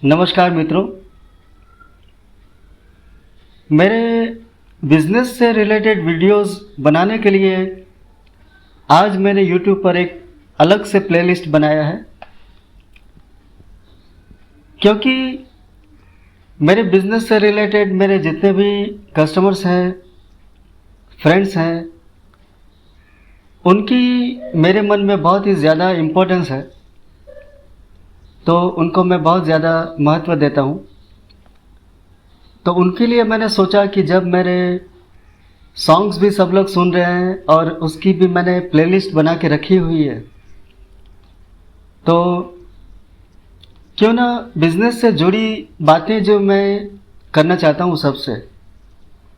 नमस्कार मित्रों, मेरे बिजनेस से रिलेटेड वीडियोस बनाने के लिए आज मैंने YouTube पर एक अलग से प्लेलिस्ट बनाया है, क्योंकि मेरे बिजनेस से रिलेटेड मेरे जितने भी कस्टमर्स हैं, फ्रेंड्स हैं, उनकी मेरे मन में बहुत ही ज़्यादा इम्पोर्टेंस है, तो उनको मैं बहुत ज़्यादा महत्व देता हूँ। तो उनके लिए मैंने सोचा कि जब मेरे सॉन्ग्स भी सब लोग सुन रहे हैं और उसकी भी मैंने प्लेलिस्ट बना के रखी हुई है, तो क्यों ना बिज़नेस से जुड़ी बातें जो मैं करना चाहता हूँ सबसे,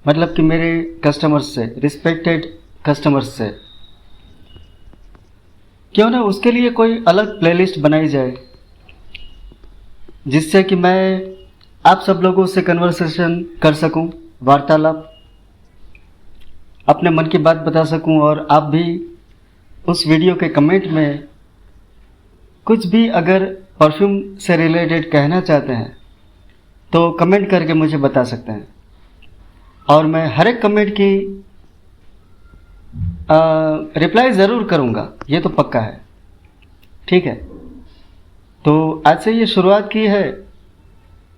मतलब कि मेरे कस्टमर्स से, रिस्पेक्टेड कस्टमर्स से, क्यों ना उसके लिए कोई अलग प्लेलिस्ट बनाई जाए, जिससे कि मैं आप सब लोगों से कन्वर्सेशन कर सकूं, वार्तालाप, अपने मन की बात बता सकूं, और आप भी उस वीडियो के कमेंट में कुछ भी अगर परफ्यूम से रिलेटेड कहना चाहते हैं तो कमेंट करके मुझे बता सकते हैं, और मैं हर एक कमेंट की रिप्लाई ज़रूर करूंगा, ये तो पक्का है। ठीक है, तो आज से ये शुरुआत की है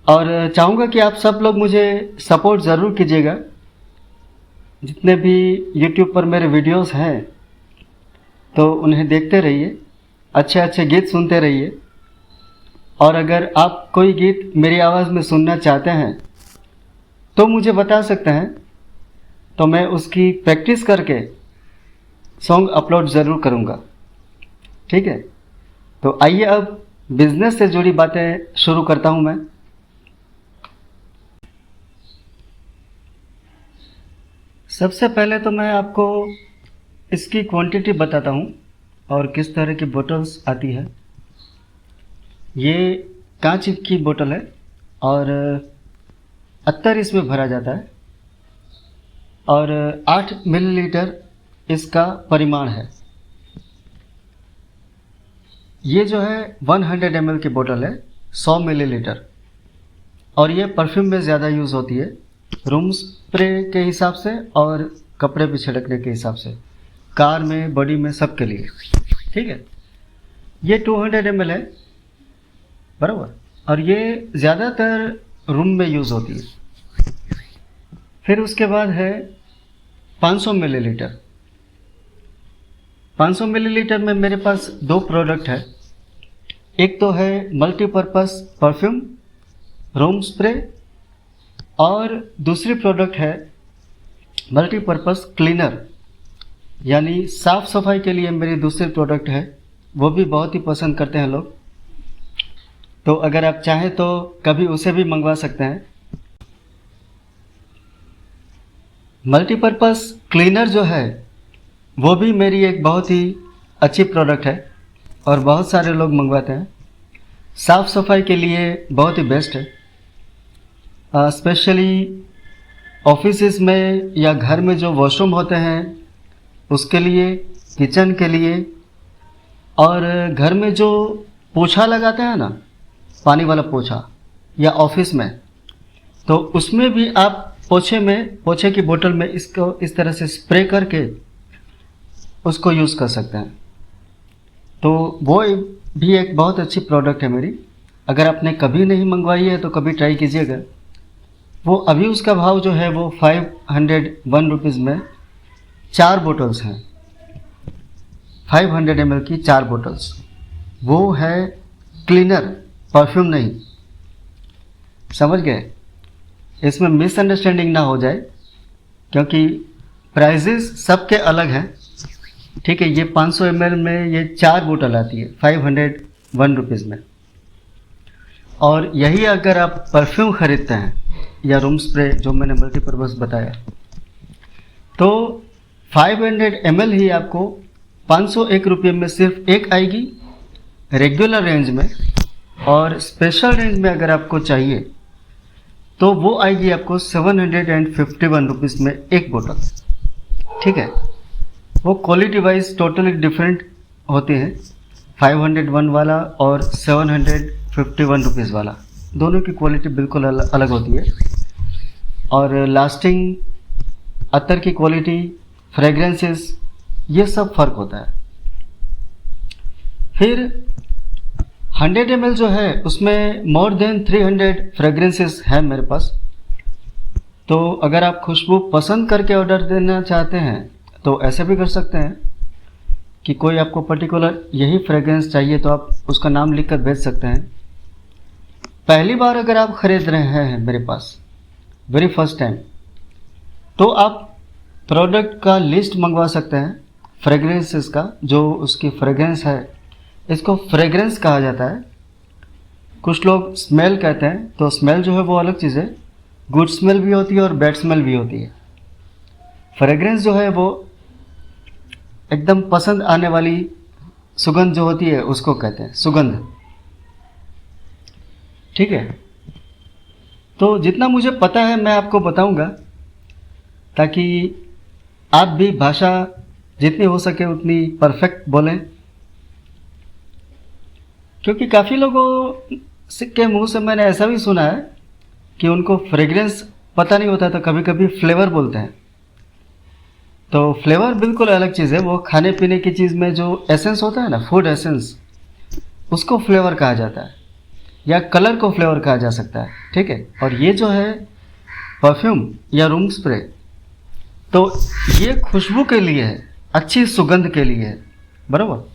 और चाहूँगा कि आप सब लोग मुझे सपोर्ट ज़रूर कीजिएगा। जितने भी YouTube पर मेरे वीडियोस हैं तो उन्हें देखते रहिए, अच्छे अच्छे गीत सुनते रहिए, और अगर आप कोई गीत मेरी आवाज़ में सुनना चाहते हैं तो मुझे बता सकते हैं, तो मैं उसकी प्रैक्टिस करके सॉन्ग अपलोड ज़रूर करूँगा। ठीक है, तो आइए अब बिजनेस से जुड़ी बातें शुरू करता हूं मैं। सबसे पहले तो मैं आपको इसकी क्वांटिटी बताता हूं और किस तरह की बोतल्स आती है। ये कांच की बोतल है और अत्तर इसमें भरा जाता है और 8 मिलीलीटर इसका परिमाण है। ये जो है 100 ml की बोतल है, 100 मिलीलीटर, और ये परफ्यूम में ज़्यादा यूज़ होती है, रूम स्प्रे के हिसाब से और कपड़े पे छिड़कने के हिसाब से, कार में, बॉडी में, सब के लिए। ठीक है, ये 200 ml है, बराबर, और ये ज़्यादातर रूम में यूज़ होती है। फिर उसके बाद है 500 मिलीलीटर। 500 मिलीलीटर में मेरे पास दो प्रोडक्ट है। एक तो है मल्टीपर्पस परफ्यूम, रूम स्प्रे, और दूसरी प्रोडक्ट है मल्टीपर्पस क्लीनर, यानी साफ़ सफाई के लिए मेरी दूसरी प्रोडक्ट है, वो भी बहुत ही पसंद करते हैं लोग। तो अगर आप चाहें तो कभी उसे भी मंगवा सकते हैं। मल्टीपर्पस क्लीनर जो है वो भी मेरी एक बहुत ही अच्छी प्रोडक्ट है और बहुत सारे लोग मंगवाते हैं। साफ़ सफाई के लिए बहुत ही बेस्ट है, स्पेशली ऑफिसेस में या घर में जो वॉशरूम होते हैं उसके लिए, किचन के लिए, और घर में जो पोछा लगाते हैं ना, पानी वाला पोछा, या ऑफिस में, तो उसमें भी आप पोछे की बोतल में इसको इस तरह से स्प्रे करके उसको यूज़ कर सकते हैं। तो वो भी एक बहुत अच्छी प्रोडक्ट है मेरी। अगर आपने कभी नहीं मंगवाई है तो कभी ट्राई कीजिएगा। वो अभी उसका भाव जो है वो 501 रुपीज़ में 4 बोतल्स हैं, 500 ml की 4 बोतल्स। वो है क्लीनर, परफ्यूम नहीं, समझ गए? इसमें मिसअंडरस्टैंडिंग ना हो जाए, क्योंकि प्राइजेस सबके अलग हैं। ठीक है, ये 500 ml में ये 4 बोतल आती है 501 रुपीज़ में, और यही अगर आप परफ्यूम ख़रीदते हैं या रूम स्प्रे जो मैंने मल्टीपर्पज़ बताया, तो 500 ml ही आपको 501 रुपये में सिर्फ एक आएगी रेगुलर रेंज में, और स्पेशल रेंज में अगर आपको चाहिए तो वो आएगी आपको 751 रुपीज़ में एक बोतल। ठीक है, वो क्वालिटी वाइज टोटली डिफरेंट होते हैं, 501 वाला और 751 रुपीज़ वाला। दोनों की क्वालिटी बिल्कुल अलग होती है। और लास्टिंग, अत्तर की क्वालिटी, फ्रेग्रेंसेस, ये सब फ़र्क होता है। फिर 100 ml जो है उसमें मोर देन 300 फ्रेग्रेंसेस है मेरे पास। तो अगर आप खुशबू पसंद करके ऑर्डर देना चाहते हैं तो ऐसे भी कर सकते हैं कि कोई आपको पर्टिकुलर यही फ्रेग्रेंस चाहिए तो आप उसका नाम लिख कर भेज सकते हैं। पहली बार अगर आप ख़रीद रहे हैं मेरे पास, वेरी फर्स्ट टाइम, तो आप प्रोडक्ट का लिस्ट मंगवा सकते हैं फ्रेग्रेंसेस का। जो उसकी फ्रेग्रेंस है, इसको फ्रेग्रेंस कहा जाता है। कुछ लोग स्मेल कहते हैं, तो स्मेल जो है वो अलग चीज़ है। गुड स्मेल भी होती है और बैड स्मेल भी होती है। फ्रेग्रेंस जो है वो एकदम पसंद आने वाली सुगंध जो होती है उसको कहते हैं सुगंध। ठीक है, तो जितना मुझे पता है मैं आपको बताऊंगा, ताकि आप भी भाषा जितनी हो सके उतनी परफेक्ट बोलें। क्योंकि काफ़ी लोगों के मुंह से मैंने ऐसा भी सुना है कि उनको फ्रेग्रेंस पता नहीं होता, तो कभी कभी फ्लेवर बोलते हैं। तो फ्लेवर बिल्कुल अलग चीज़ है। वो खाने पीने की चीज़ में जो एसेंस होता है ना, फूड एसेंस, उसको फ्लेवर कहा जाता है, या कलर को फ्लेवर कहा जा सकता है। ठीक है, और ये जो है परफ्यूम या रूम स्प्रे, तो ये खुशबू के लिए है, अच्छी सुगंध के लिए है, बराबर।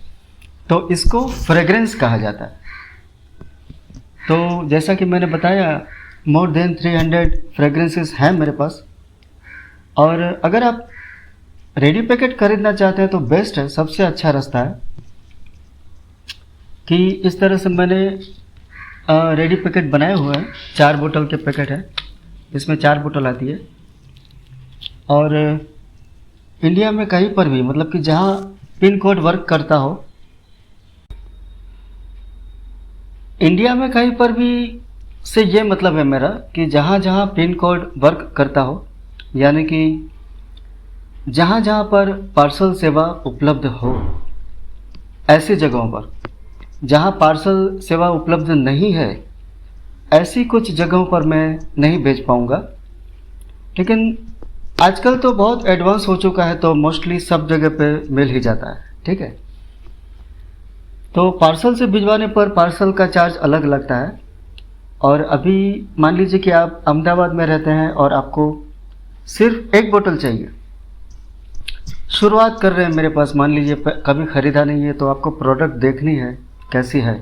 तो इसको फ्रेग्रेंस कहा जाता है। तो जैसा कि मैंने बताया, मोर देन 300 फ्रेग्रेंसेस हैं मेरे पास। और अगर आप रेडी पैकेट खरीदना चाहते हैं तो बेस्ट है, सबसे अच्छा रास्ता है कि इस तरह से मैंने रेडी पैकेट बनाए हुए हैं। 4 बोतल के पैकेट है, इसमें 4 बोतल आती है। और इंडिया में कहीं पर भी, मतलब कि जहाँ पिन कोड वर्क करता हो, इंडिया में कहीं पर भी से ये मतलब है मेरा कि जहाँ जहाँ पिन कोड वर्क करता हो, यानी कि जहाँ जहाँ पर पार्सल सेवा उपलब्ध हो, ऐसी जगहों पर। जहाँ पार्सल सेवा उपलब्ध नहीं है, ऐसी कुछ जगहों पर मैं नहीं भेज पाऊँगा। लेकिन आजकल तो बहुत एडवांस हो चुका है, तो मोस्टली सब जगह पे मिल ही जाता है। ठीक है, तो पार्सल से भिजवाने पर पार्सल का चार्ज अलग लगता है। और अभी मान लीजिए कि आप अहमदाबाद में रहते हैं और आपको सिर्फ 1 बोतल चाहिए, शुरुआत कर रहे हैं मेरे पास, मान लीजिए कभी ख़रीदा नहीं है, तो आपको प्रोडक्ट देखनी है कैसी है,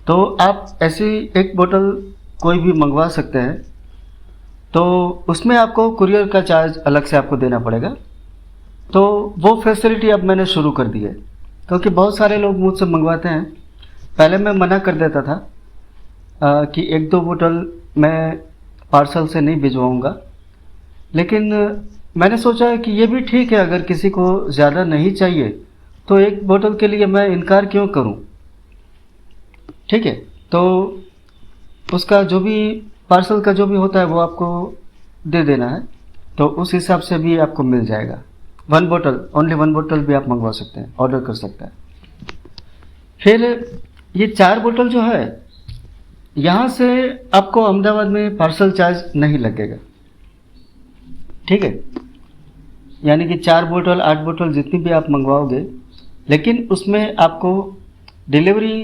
तो आप ऐसी 1 बोतल कोई भी मंगवा सकते हैं। तो उसमें आपको कुरियर का चार्ज अलग से आपको देना पड़ेगा। तो वो फैसिलिटी अब मैंने शुरू कर दी है, क्योंकि बहुत सारे लोग मुझसे मंगवाते हैं। पहले मैं मना कर देता था कि 1-2 बोतल मैं पार्सल से नहीं भिजवाऊँगा, लेकिन मैंने सोचा कि ये भी ठीक है, अगर किसी को ज़्यादा नहीं चाहिए तो 1 बोतल के लिए मैं इनकार क्यों करूं। ठीक है, तो उसका जो भी पार्सल का जो भी होता है वो आपको दे देना है, तो उस हिसाब से भी आपको मिल जाएगा। 1 बोतल, ओनली 1 बोतल भी आप मंगवा सकते हैं, ऑर्डर कर सकते हैं। फिर ये 4 बोतल जो है, यहाँ से आपको अहमदाबाद में पार्सल चार्ज नहीं लगेगा। ठीक है, यानी कि 4 बोतल 8 बोतल जितनी भी आप मंगवाओगे, लेकिन उसमें आपको डिलीवरी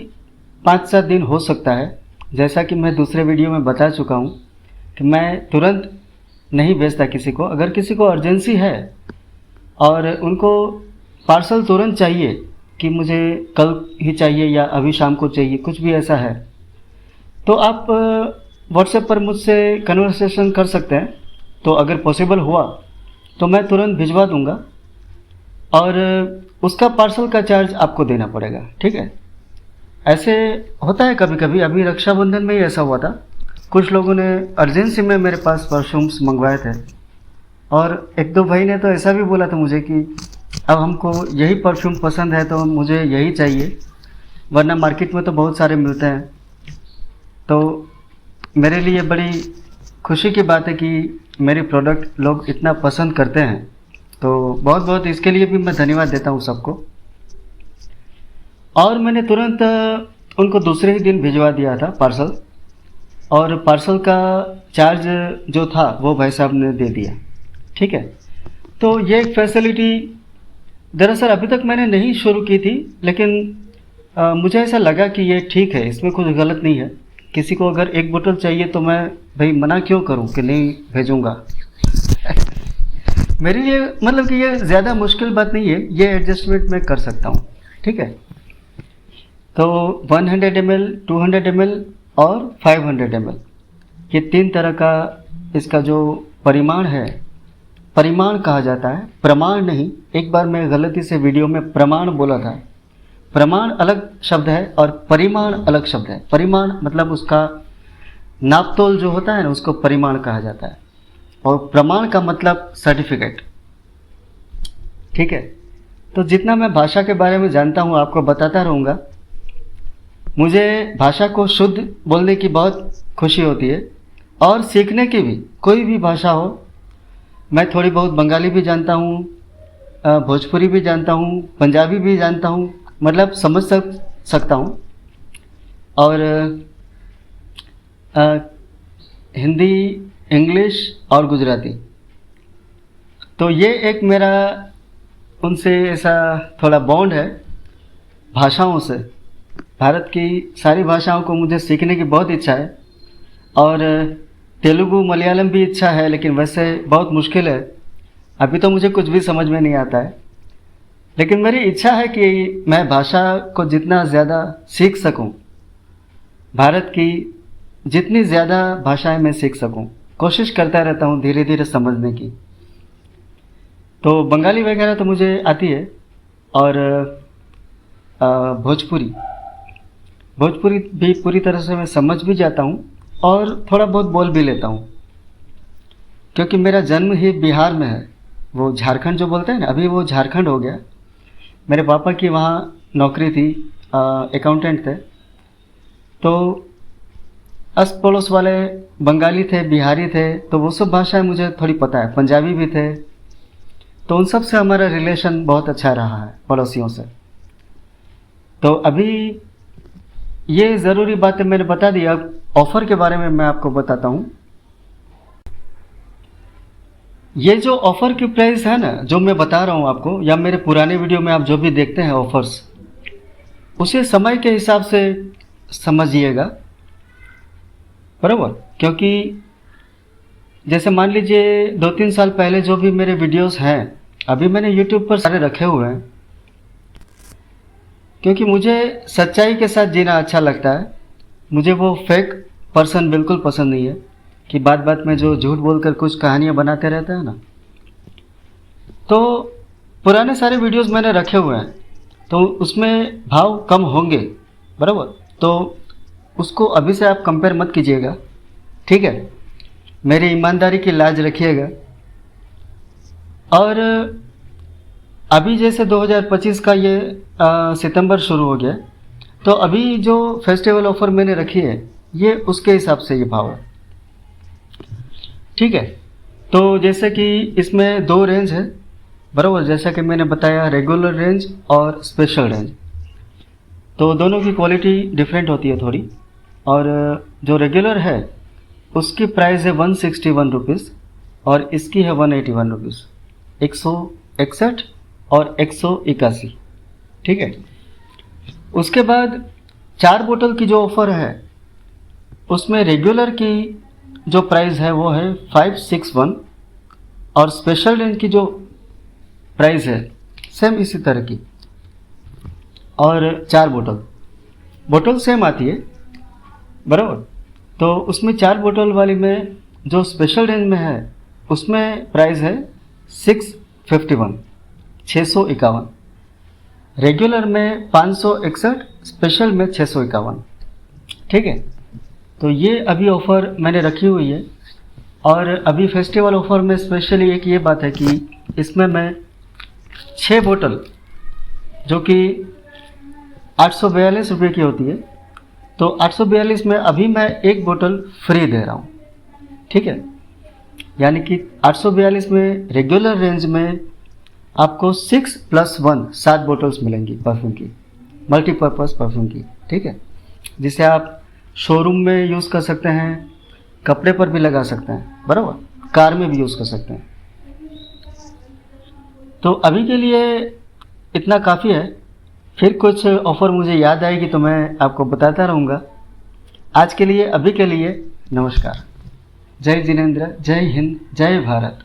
5-7 दिन हो सकता है। जैसा कि मैं दूसरे वीडियो में बता चुका हूँ कि मैं तुरंत नहीं भेजता किसी को। अगर किसी को अर्जेंसी है और उनको पार्सल तुरंत चाहिए कि मुझे कल ही चाहिए या अभी शाम को चाहिए, कुछ भी ऐसा है, तो आप व्हाट्सएप पर मुझसे कन्वर्सेशन कर सकते हैं। तो अगर पॉसिबल हुआ तो मैं तुरंत भिजवा दूंगा, और उसका पार्सल का चार्ज आपको देना पड़ेगा। ठीक है, ऐसे होता है कभी कभी। अभी रक्षाबंधन में ही ऐसा हुआ था, कुछ लोगों ने अर्जेंसी में मेरे पास परफ्यूम्स मंगवाए थे, और 1-2 भाई ने तो ऐसा भी बोला था मुझे कि अब हमको यही परफ्यूम पसंद है तो मुझे यही चाहिए, वरना मार्केट में तो बहुत सारे मिलते हैं। तो मेरे लिए बड़ी खुशी की बात है कि मेरी प्रोडक्ट लोग इतना पसंद करते हैं, तो बहुत बहुत इसके लिए भी मैं धन्यवाद देता हूँ सबको। और मैंने तुरंत उनको दूसरे ही दिन भिजवा दिया था पार्सल। और पार्सल का चार्ज जो था वो भाई साहब ने दे दिया। ठीक है, तो ये एक फैसिलिटी दरअसल अभी तक मैंने नहीं शुरू की थी, लेकिन मुझे ऐसा लगा कि ये ठीक है, इसमें कुछ गलत नहीं है। किसी को अगर एक बोतल चाहिए तो मैं भाई मना क्यों करूं कि नहीं भेजूंगा। मेरे लिए मतलब कि ये ज़्यादा मुश्किल बात नहीं है, ये एडजस्टमेंट मैं कर सकता हूँ। ठीक है, तो 100 ml, 200 ml और 500 ml, ये 3 तरह का इसका जो परिमाण है, परिमाण कहा जाता है, प्रमाण नहीं। एक बार मैं गलती से वीडियो में प्रमाण बोला था। प्रमाण अलग शब्द है और परिमाण अलग शब्द है। परिमाण मतलब उसका नापतोल जो होता है ना, उसको परिमाण कहा जाता है, और प्रमाण का मतलब सर्टिफिकेट। ठीक है, तो जितना मैं भाषा के बारे में जानता हूँ आपको बताता रहूँगा। मुझे भाषा को शुद्ध बोलने की बहुत खुशी होती है, और सीखने की भी। कोई भी भाषा हो, मैं थोड़ी बहुत बंगाली भी जानता हूँ, भोजपुरी भी जानता हूँ, पंजाबी भी जानता हूँ, मतलब समझ सकता हूँ, और हिंदी, इंग्लिश और गुजराती। तो ये एक मेरा उनसे ऐसा थोड़ा बॉन्ड है भाषाओं से। भारत की सारी भाषाओं को मुझे सीखने की बहुत इच्छा है, और तेलुगु मलयालम भी इच्छा है, लेकिन वैसे बहुत मुश्किल है। अभी तो मुझे कुछ भी समझ में नहीं आता है, लेकिन मेरी इच्छा है कि मैं भाषा को जितना ज़्यादा सीख सकूं, भारत की जितनी ज़्यादा भाषाएं मैं सीख सकूं, कोशिश करता रहता हूं धीरे धीरे समझने की। तो बंगाली वगैरह तो मुझे आती है, और भोजपुरी भी पूरी तरह से मैं समझ भी जाता हूँ, और थोड़ा बहुत बोल भी लेता हूँ, क्योंकि मेरा जन्म ही बिहार में है। वो झारखंड जो बोलते हैं ना, अभी वो झारखंड हो गया। मेरे पापा की वहाँ नौकरी थी, अकाउंटेंट थे। तो अस पड़ोस वाले बंगाली थे, बिहारी थे, तो वो सब भाषाएं मुझे थोड़ी पता है, पंजाबी भी थे। तो उन सब से हमारा रिलेशन बहुत अच्छा रहा है, पड़ोसियों से। तो अभी ये ज़रूरी बातें मैंने बता दी। अब ऑफ़र के बारे में मैं आपको बताता हूँ। ये जो ऑफ़र की प्राइस है ना, जो मैं बता रहा हूँ आपको, या मेरे पुराने वीडियो में आप जो भी देखते हैं ऑफ़र्स, उसे समय के हिसाब से समझिएगा, बराबर। क्योंकि जैसे मान लीजिए 2-3 साल पहले जो भी मेरे वीडियोस हैं, अभी मैंने यूट्यूब पर सारे रखे हुए हैं, क्योंकि मुझे सच्चाई के साथ जीना अच्छा लगता है। मुझे वो फेक पर्सन बिल्कुल पसंद नहीं है कि बात बात में जो झूठ बोलकर कुछ कहानियाँ बनाते रहते हैं ना। तो पुराने सारे वीडियोस मैंने रखे हुए हैं, तो उसमें भाव कम होंगे, बराबर। तो उसको अभी से आप कंपेयर मत कीजिएगा, ठीक है। मेरी ईमानदारी की लाज रखिएगा। और अभी जैसे 2025 का ये सितंबर शुरू हो गया, तो अभी जो फेस्टिवल ऑफर मैंने रखी है, ये उसके हिसाब से ये भाव है, ठीक है। तो जैसे कि इसमें 2 रेंज है, बराबर। जैसा कि मैंने बताया, रेगुलर रेंज और स्पेशल रेंज। तो दोनों की क्वालिटी डिफरेंट होती है थोड़ी। और जो रेगुलर है उसकी प्राइस है 161 रुपीज़, और इसकी है 181 रुपीज़, 161 और 181, ठीक है। उसके बाद 4 बोतल की जो ऑफ़र है, उसमें रेगुलर की जो प्राइस है वो है 561, और स्पेशल रेंज की जो प्राइस है सेम इसी तरह की। और 4 बोतल सेम आती है, बराबर। तो उसमें 4 बोतल वाली में जो स्पेशल रेंज में है, उसमें प्राइस है 651, 651। रेगुलर में 561, स्पेशल में 651, ठीक है। तो ये अभी ऑफ़र मैंने रखी हुई है। और अभी फेस्टिवल ऑफ़र में स्पेशली एक ये बात है कि इसमें मैं 6 बोतल, जो कि 842 रुपये की होती है, तो 842 में अभी मैं 1 बोतल फ्री दे रहा हूँ, ठीक है। यानी कि 842 में रेगुलर रेंज में आपको 6+1 7 बोतल्स मिलेंगी परफ्यूम की, मल्टीपर्पज़ परफ्यूम की, ठीक है। जिसे आप शोरूम में यूज़ कर सकते हैं, कपड़े पर भी लगा सकते हैं, बराबर, कार में भी यूज़ कर सकते हैं। तो अभी के लिए इतना काफ़ी है। फिर कुछ ऑफ़र मुझे याद आएगी तो मैं आपको बताता रहूँगा। आज के लिए, अभी के लिए, नमस्कार। जय जिनेंद्र, जय हिंद, जय भारत।